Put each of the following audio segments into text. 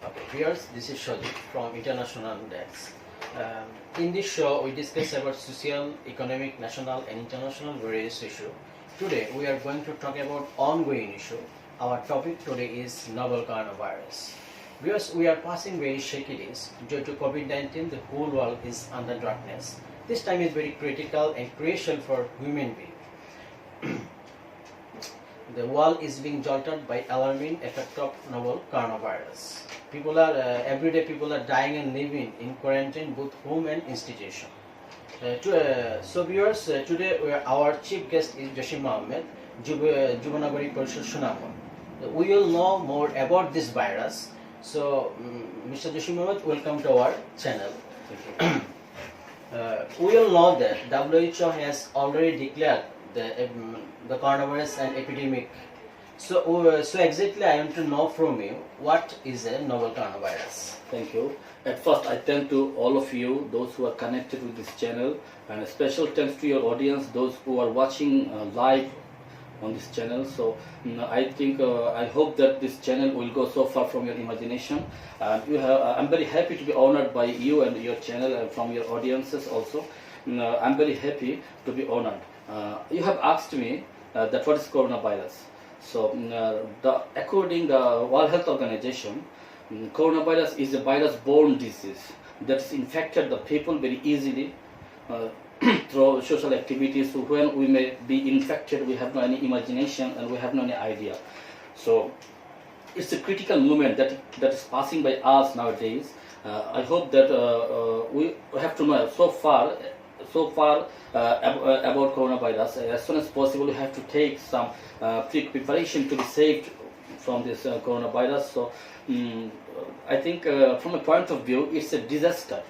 Okay, viewers, this is Shajit from International Desk. In this show, we discuss about social, economic, national and international various issues. Today, we are going to talk about ongoing issue. Our topic today is novel coronavirus. Viewers, we are passing very shaky days. Due to COVID-19, the whole world is under darkness. This time is very critical and crucial for human beings. The world is being jolted by alarming effect of novel coronavirus. Everyday people are dying and living in quarantine, both home and institution. So viewers, today our chief guest is Joshim Ahmed, Jubanagari Parishad Sunamon. We will know more about this virus. So, Mr. Joshim Ahmed, welcome to our channel. We all know that WHO has already declared the coronavirus an epidemic. So exactly I want to know from you, what is a novel coronavirus? Thank you. At first, I thank to all of you, those who are connected with this channel, and a special thanks to your audience, those who are watching live on this channel. So I hope that this channel will go so far from your imagination. I'm very happy to be honored by you and your channel and from your audiences also. I'm very happy to be honored. You have asked me that what is coronavirus. So according to the World Health Organization, coronavirus is a virus-borne disease that is infected the people very easily through social activities. So when we may be infected, we have no any imagination and we have no any idea. So it's a critical moment that is passing by us nowadays. I hope that we have to know so far about coronavirus. As soon as possible, we have to take some preparation to be saved from this coronavirus. So I think from a point of view, it's a disaster.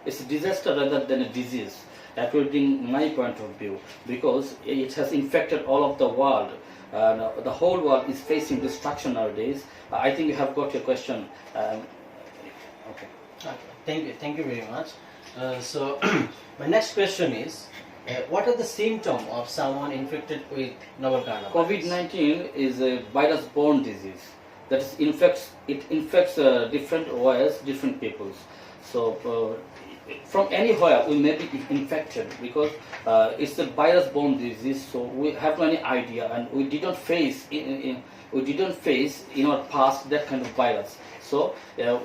It's a disaster rather than a disease, according my point of view, because it has infected all of the world. The whole world is facing destruction nowadays. I think you have got your question. Okay. Thank you very much. So my next question is, what are the symptoms of someone infected with novel coronavirus? COVID-19 is a virus-borne disease that is infects different ways, different peoples. So from anywhere we may be infected because it's a virus-borne disease. So we have no any idea, and we didn't face in our past that kind of virus. So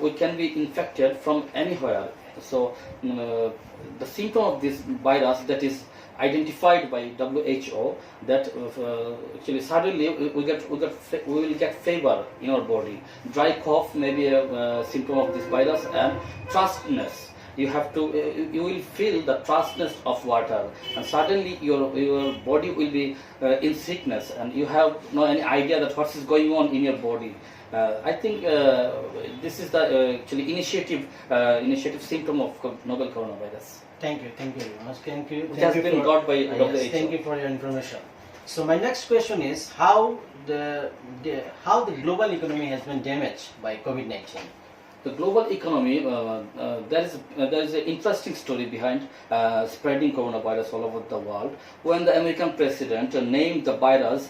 we can be infected from anywhere. So the symptom of this virus that is identified by WHO, that actually suddenly we will get fever in our body. Dry cough may be a symptom of this virus, and thirstness. You will feel the thirstness of water, and suddenly your body will be in sickness, and you have no any idea that what is going on in your body. I think this is the actually initiative symptom of novel coronavirus. Thank you very much. Thank you. It has been got by WHO. Yes, thank you for your information. So my next question is how the global economy has been damaged by COVID-19. The global economy, there is an interesting story behind spreading coronavirus all over the world. When the American president named the virus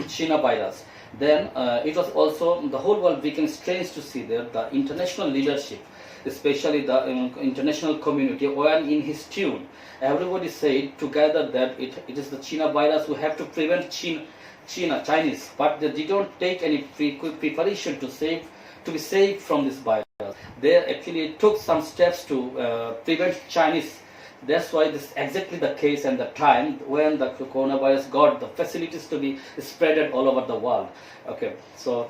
China virus, then it was also the whole world became strange to see that the international leadership, especially the international community, were in his tune. Everybody said together that it is the China virus. We have to prevent Chinese, but they didn't take any preparation to be saved from this virus. They actually took some steps to prevent Chinese. That's why this is exactly the case and the time when the coronavirus got the facilities to be spreaded all over the world. Okay, so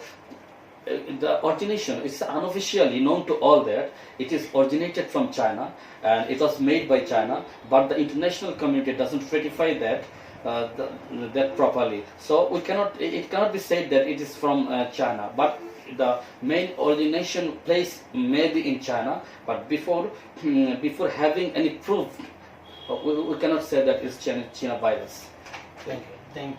the origination is unofficially known to all that it is originated from China and it was made by China, but the international community doesn't ratify that properly. So it cannot be said that it is from China, but the main origination place may be in China, but before having any proof, we cannot say that it's China virus. Thank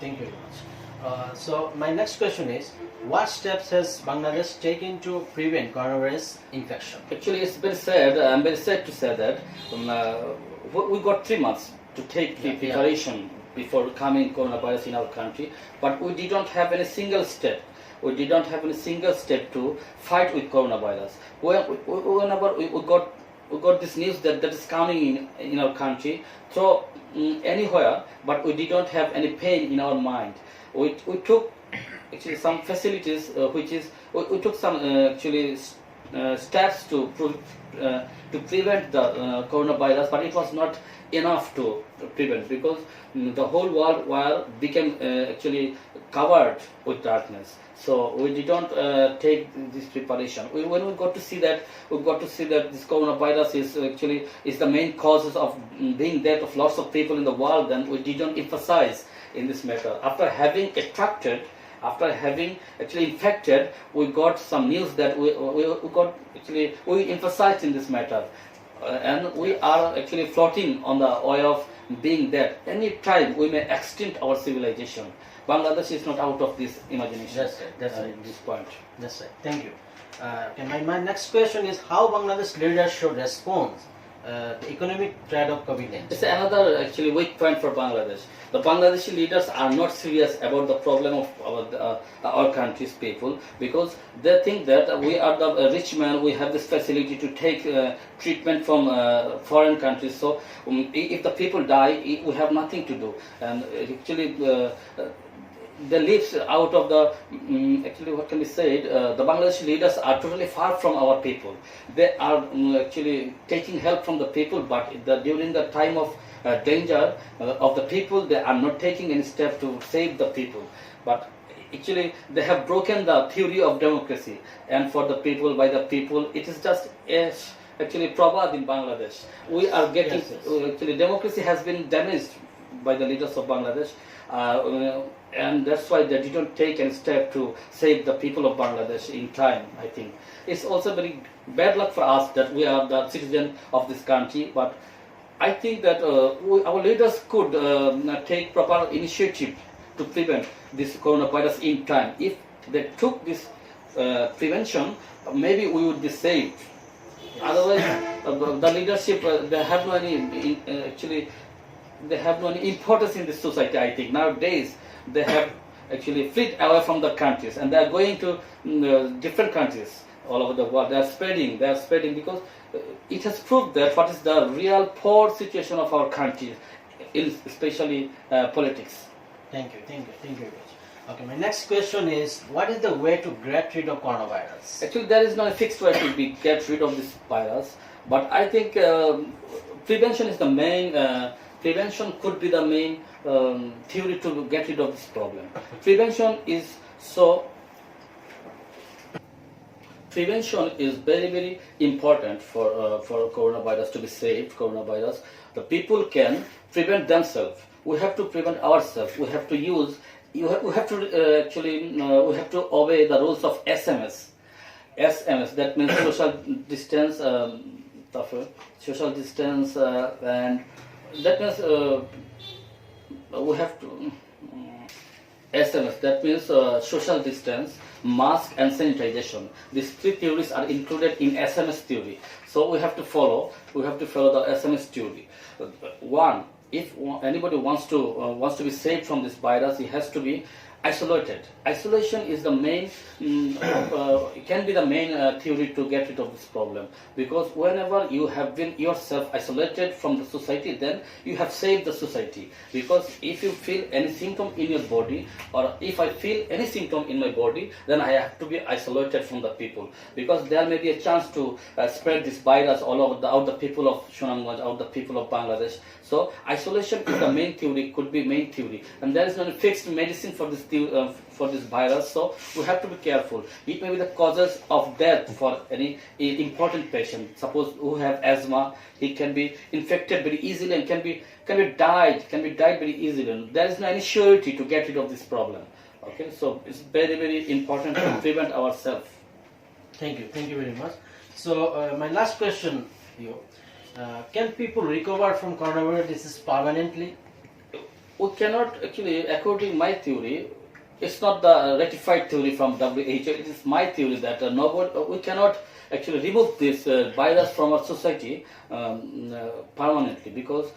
you very much. So my next question is, what steps has Bangladesh taken to prevent coronavirus infection? Actually, it's very sad. I'm very sad to say that we got 3 months to take preparation before coming coronavirus in our country, but we didn't have any single step we didn't have any single step to fight with coronavirus. Whenever we got this news that is coming in our country through anywhere, but we didn't have any pain in our mind. We took actually some facilities, we took some steps to prevent the coronavirus, but it was not enough to prevent, because the whole world became actually covered with darkness. So we didn't take this preparation. When we got to see that, this coronavirus is the main causes of being death of lots of people in the world, then we didn't emphasize in this matter. After having attracted, after having actually infected, we got some news that we emphasized in this matter, and we are actually floating on the way of being dead. Any time we may extinct our civilization. Bangladesh is not out of this imagination. That's right. That's right. This point. That's right. Thank you. Okay, my next question is how Bangladesh leaders should respond the economic threat of COVID-19. It's another actually weak point for Bangladesh. The Bangladeshi leaders are not serious about the problem of our country's people, because they think that we are the rich man, we have this facility to take treatment from foreign countries. So if the people die, we have nothing to do. And actually they live out of the, actually what can be said, the Bangladeshi leaders are totally far from our people. They are actually taking help from the people, but during the time of danger of the people, they are not taking any step to save the people. But actually they have broken the theory of democracy, and for the people, by the people, it is just actually proverb in Bangladesh. We are getting, actually democracy has been damaged by the leaders of Bangladesh. And that's why they didn't take any step to save the people of Bangladesh in time, I think. It's also very bad luck for us that we are the citizen of this country, but I think that our leaders could take proper initiative to prevent this coronavirus in time. If they took this prevention, maybe we would be saved. Yes. Otherwise, the leadership, they have no any, they have no importance in this society, I think. Nowadays, they have actually fled away from the countries, and they are going to different countries all over the world. They are spreading because it has proved that what is the real poor situation of our country, especially politics. Thank you very much. Okay, my next question is, what is the way to get rid of coronavirus? Actually, there is no fixed way to get rid of this virus, but I think prevention is the main. Prevention could be the main theory to get rid of this problem. Prevention is very, very important for coronavirus to be saved. Coronavirus, the people can prevent themselves. We have to prevent ourselves. We have to use. We have to obey the rules of SMS. SMS, that means social distance. Social distance and that means we have to SMS, that means social distance, mask and sanitization. These three theories are included in SMS theory. So we have to follow the SMS theory. One, if anybody wants to be saved from this virus, he has to be isolated. Isolation is the main, it can be the main theory to get rid of this problem, because whenever you have been yourself isolated from the society, then you have saved the society. Because if you feel any symptom in your body, or if I feel any symptom in my body, then I have to be isolated from the people, because there may be a chance to spread this virus all over the people of Sunamganj, out the people of Bangladesh. So isolation is the main theory, could be main theory, and there is no fixed medicine for this virus. So we have to be careful. It may be the causes of death for any important patient. Suppose who have asthma, he can be infected very easily and can be died very easily. And there is no any surety to get rid of this problem. Okay, so it's very, very important to prevent ourselves. Thank you very much. So my last question to you. Can people recover from coronavirus disease permanently? We cannot actually, according to my theory, it's not the ratified theory from WHO, it is my theory that we cannot actually remove this virus from our society permanently, because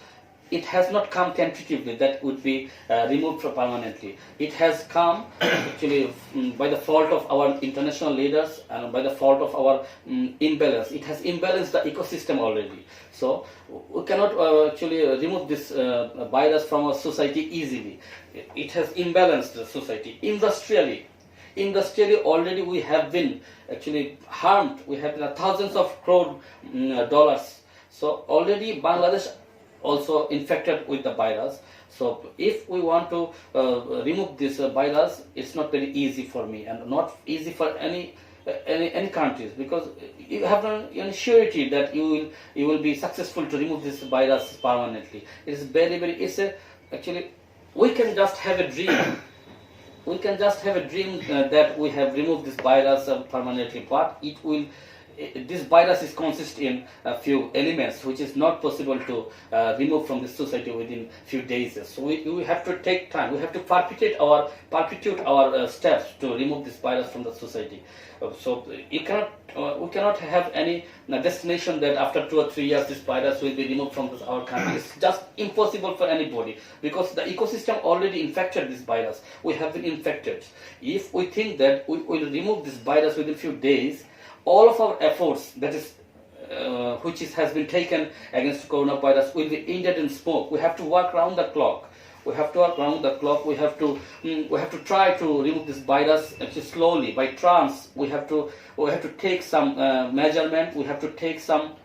it has not come tentatively that would be removed permanently. It has come actually by the fault of our international leaders and by the fault of our imbalance. It has imbalanced the ecosystem already. So we cannot actually remove this virus from our society easily. It has imbalanced the society. Industrially already we have been actually harmed. We have been thousands of crore dollars. So already Bangladesh also infected with the virus. So if we want to remove this virus, it's not very easy for me and not easy for any countries, because you have no surety that you will be successful to remove this virus permanently. It is very actually we can just have a dream. We can just have a dream that we have removed this virus permanently, but this virus consists in a few elements which is not possible to remove from the society within few days. So we have to take time. We have to perpetuate our steps to remove this virus from the society. So we cannot have any destination that after 2 or 3 years this virus will be removed from our country. It's just impossible for anybody, because the ecosystem already infected this virus. We have been infected. If we think that we will remove this virus within few days, all of our efforts has been taken against coronavirus will be ended in smoke. We have to work round the clock. We have to try to remove this virus actually slowly by trance. We have to take some measurement. We have to take some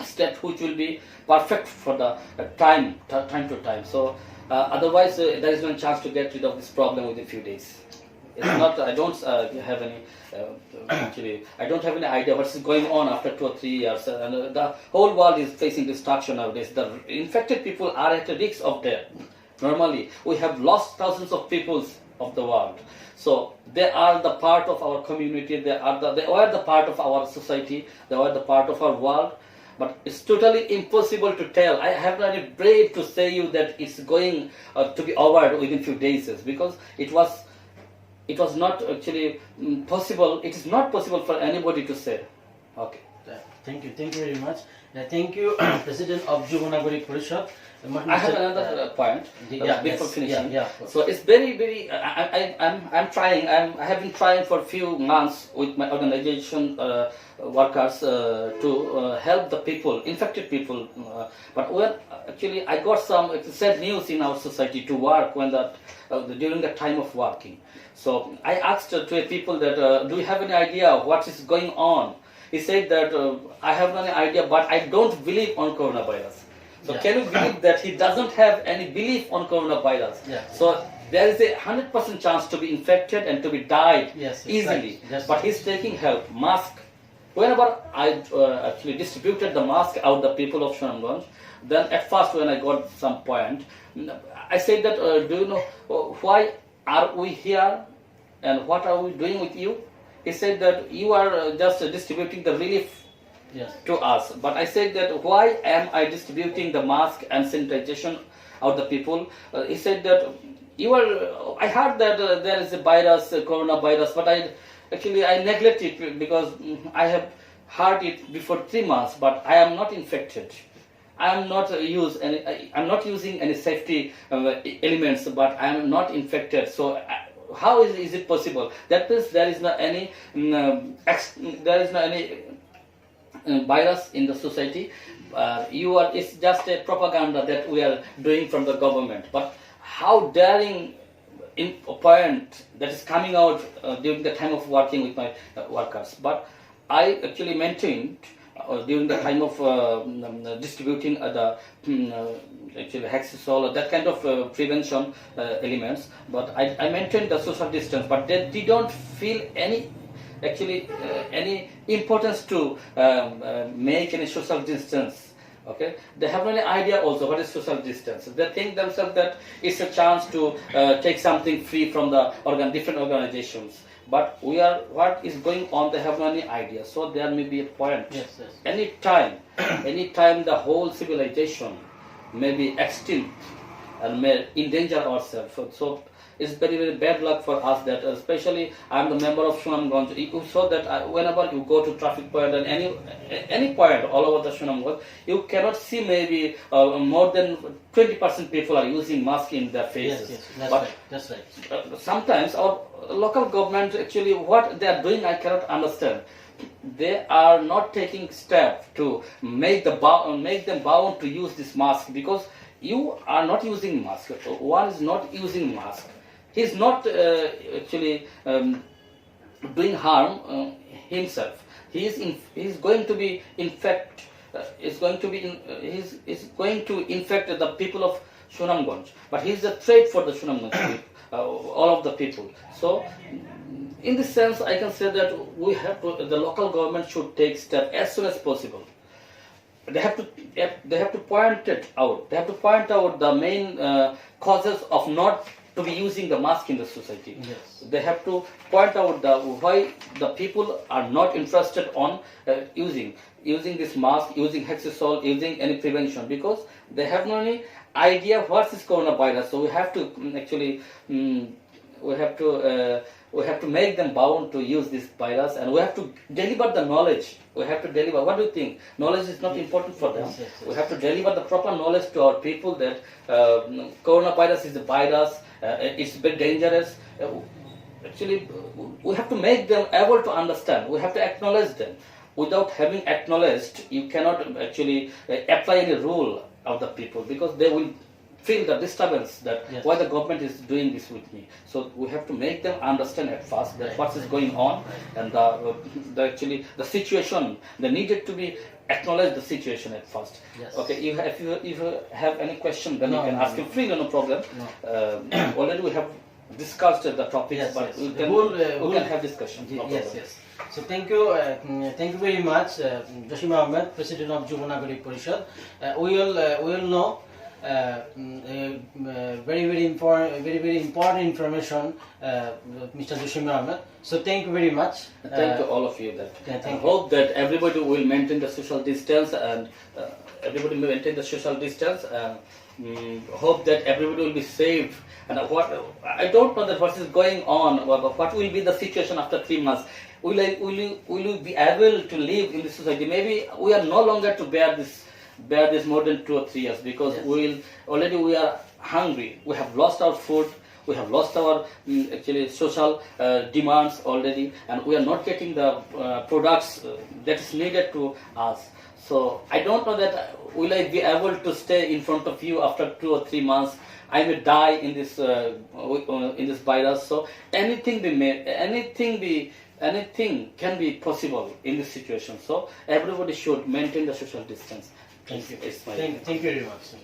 steps which will be perfect for the time to time. So otherwise there is no chance to get rid of this problem within few days. It's not. I don't have any. I don't have any idea what's going on after 2 or 3 years. And the whole world is facing destruction nowadays. The infected people are at a risk of death. Normally, we have lost thousands of peoples of the world. So they are the part of our community. They are the part of our society. They are the part of our world. But it's totally impossible to tell. I have not been brave to say you that it's going to be over within few days, because it was not actually possible. It is not possible for anybody to say. Okay. Thank you very much. Thank you, President of Jubo Nagarik Parishad. I have another point before finishing. So it's very. I'm trying. I have been trying for a few months with my organization workers to help the people, infected people. But when actually I got some sad news in our society to work during the time of working. So I asked to people that do you have any idea what is going on? He said that I have no idea, but I don't believe on coronavirus. So can you believe that he doesn't have any belief on coronavirus? So there is a 100% chance to be infected and to be died easily. Right. But he's taking help, mask. Whenever I actually distributed the mask out the people of Sunamganj, then at first when I got some point, I said that do you know why are we here and what are we doing with you? He said that you are just distributing the relief to us. But I said that why am I distributing the mask and sanitization out the people? He said that I heard that there is a virus, coronavirus, but I neglect it because I have heard it before 3 months, but I am not infected. I'm not using any safety elements, but I am not infected. So how is it possible? That means there is not any virus in the society. It's just a propaganda that we are doing from the government. But how daring point that is coming out during the time of working with my workers. But I actually maintained during the time of distributing the hexisol, that kind of prevention elements. But I maintained the social distance. But they don't feel any importance to make any social distance. Okay, they have no idea also what is social distance. They think themselves that it's a chance to take something free from the different organizations. But what is going on, they have no idea. So there may be a point. Any time the whole civilization may be extinct and may endanger ourselves. So it's very very bad luck for us that especially I'm the member of Sunamganj. You saw that whenever you go to traffic point and any point all over the Sunamganj, you cannot see maybe more than 20% people are using mask in their faces. Yes, that's but right. That's right. Sometimes our local government actually what they are doing I cannot understand. They are not taking steps to make them bound to use this mask, because you are not using mask. One is not using mask. He is not actually doing harm himself. He is going to be infect. Is going to infect the people of Sunamganj. But he is a threat for the Sunamganj people, all of the people. So, in this sense, I can say that the local government should take steps as soon as possible. They have to point it out. They have to point out the main causes of not to be using the mask in the society. Yes. They have to point out why the people are not interested on using this mask, using hexisol, using any prevention, because they have no any idea what is coronavirus. So we have to actually we have to make them bound to use this virus, and we have to deliver the knowledge. We have to deliver. What do you think? Knowledge is not important for them. Yes. We have to deliver the proper knowledge to our people that coronavirus is a virus. It's very dangerous. Actually, we have to make them able to understand. We have to acknowledge them. Without having acknowledged, you cannot actually apply any rule of the people, because they will feel the disturbance that why the government is doing this with me. So we have to make them understand at first that what is going on, and actually the situation. They needed to be acknowledge the situation at first. Yes. Okay. If you have any question, then you can ask him freely, no problem. Already we have discussed the topics, but we can have discussion. No problem. Yes. So thank you very much, Joshim Ahmed, President of Jubo Nagarik Parishad. We will know very important information, Mr. Joshim Ahmed. So thank you very much. Thank you all of you. I hope that everybody will maintain the social distance, and everybody will maintain the social distance. Hope that everybody will be safe. And I don't know that what is going on. What will be the situation after 3 months? Will you be able to live in this society? Maybe we are no longer to bear this more than 2 or 3 years, because we are hungry. We have lost our food. We have lost our actually social demands already, and we are not getting the products that is needed to us. So I don't know that will I be able to stay in front of you after 2 or 3 months. I may die in this virus. So anything can be possible in this situation. So everybody should maintain the social distance. Thank you. Thank you very much.